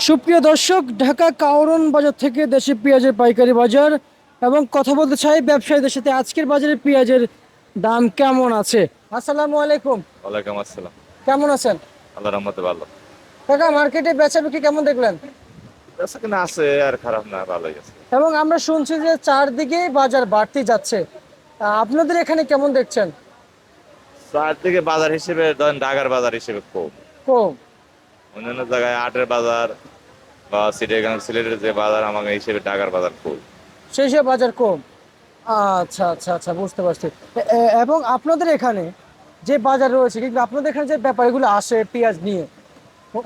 সুপ্রিয় দর্শক, ঢাকা কাওরন বাজার থেকে দেশি পেঁয়াজের পাইকারি বাজার এবং কথা বলতে চাই ব্যবসায়ীদের সাথে আজকের বাজারে পেঁয়াজের দাম কেমন আছে। আসসালামু আলাইকুম। ওয়ালাইকুম আসসালাম। কেমন আছেন? আল্লাহর রহমতে ভালো। কাকা, মার্কেটে বেচা বিক্রি কেমন দেখলেন? বেচা কিনা আছে, আর খারাপ না, ভালোই আছে। এবং আমরা শুনছি যে চারদিকেই বাজার বাড়তি যাচ্ছে, আপনাদের এখানে কেমন দেখছেন? চারদিকে বাজার হিসেবে ধরেন ঢাকার বাজার হিসেবে কম। কম? অন্যান্য জায়গায় আটের বাজার বা সিলেট সিলেটের যে বাজার আমাকে হিসেবে ঢাকার বাজার কম। সেই সব বাজার কম। আচ্ছা আচ্ছা আচ্ছা, বুঝতে পারছি। এবং আপনাদের এখানে যে বাজার রয়েছে, কিন্তু আপনাদের এখানে যে ব্যাপারীগুলো আসে পেঁয়াজ নিয়ে,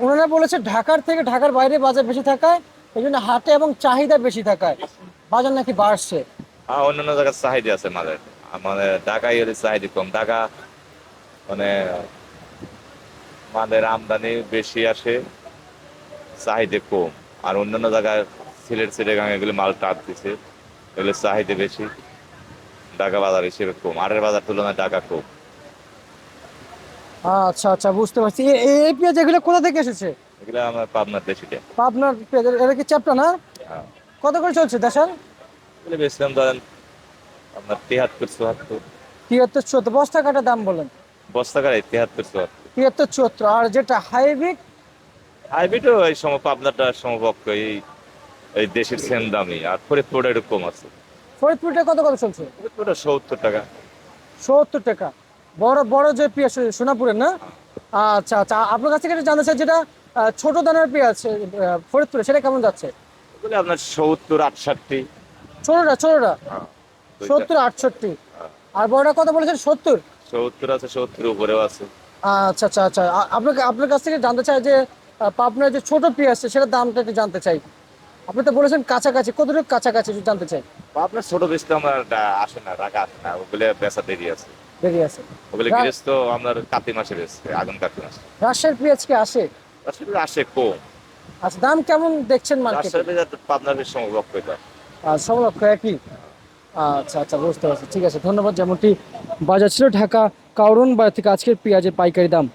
ওনারা বলেছে ঢাকার থেকে ঢাকার বাইরে বাজার বেশি থাকায় এই জন্য হাটে এবং চাহিদা বেশি থাকায় বাজার নাকি বাড়ছে। আর অন্যান্য জায়গার চাহিদা আছে মালের। আমাদের ঢাকায় হলে চাহিদা কম। ঢাকা মানে মালের আমদানি বেশি আসে, চাহিদা কম। আর অন্যান্য জায়গায় সিলেট চিটাগাং এগুলো মাল টাপ দিছে, এগুলো চাহিদা বেশি। ঢাকা বাজার হিসেবে কম, আটের বাজার তুলনায় ঢাকা কম। আচ্ছা আচ্ছা, বুঝতে পারছি। এই পেঁয়াজ এগুলো কোথা থেকে এসেছে? এগুলো আমার পাবনার দেশিটা। আপনার পেঁয়াজ এটা কি চ্যাপ্টা না? হ্যাঁ, কত করে চলছে দেশাল? এগুলো বেচলাম ধরেন আপনার 73-74। 73-74 বস্তা কাটা দাম বলেন? বস্তা কারে 73-74। 73-74। আর যেটা হাইব্রিড? হাইব্রিডও এই পাবনাটা সমপক্ষ, এই এই দেশের সেম দামি। আর ফরিদপুরটা একটু কম আছে। ফরিদপুরটা কত করে চলছে? ফরিদপুরটা 70 টাকা। 70 টাকা। বড় বড় যে পেঁয়াজ সোনাপুরের না? আচ্ছা আচ্ছা, আপনার কাছ থেকে এটা জানতে চাই, যেটা ছোট দানার পেঁয়াজ ফরিদপুরে, সেটা কেমন যাচ্ছে? এগুলো আপনার 70-68। ছোটটা ছোটটা হ্যাঁ, দুইটা। 70-68। হ্যাঁ, আর বড়টা কত বলেছেন? 70? 70 আছে, 70 উপরেও আছে। আচ্ছা আচ্ছা আচ্ছা, আপনাকে আপনার কাছ থেকে জানতে চাই যে পাবনার যে ছোট পেঁয়াজ সেটার দামটা একটু জানতে চাই। আপনি তো বলেছেন কাছাকাছি, কতটুকু কাছাকাছি একটু জানতে চাই। আপনার ছোট বীজটা আমার আসে না, রাখা আসে না, ওগুলো বেচা দেরি আছে। দেরি আছে? ওগুলো গৃহস্থ তো আপনার কাতি মাসে বেচছে, আগুন কাতি মাসে। রাজশাহীর পেঁয়াজ কি আসে? আসলে আসে কম। আচ্ছা, দাম কেমন দেখছেন মার্কেটে? রাজশাহী পাবনার সমপক্ষ এটা। আর সব লক্ষ্য একই? আচ্ছা আচ্ছা, বুঝতে পারছি। ঠিক আছে, ধন্যবাদ। যেমনটি বাজার ছিল ঢাকা কাউরন বাজার থেকে আজকের পেঁয়াজের পাইকারি দাম।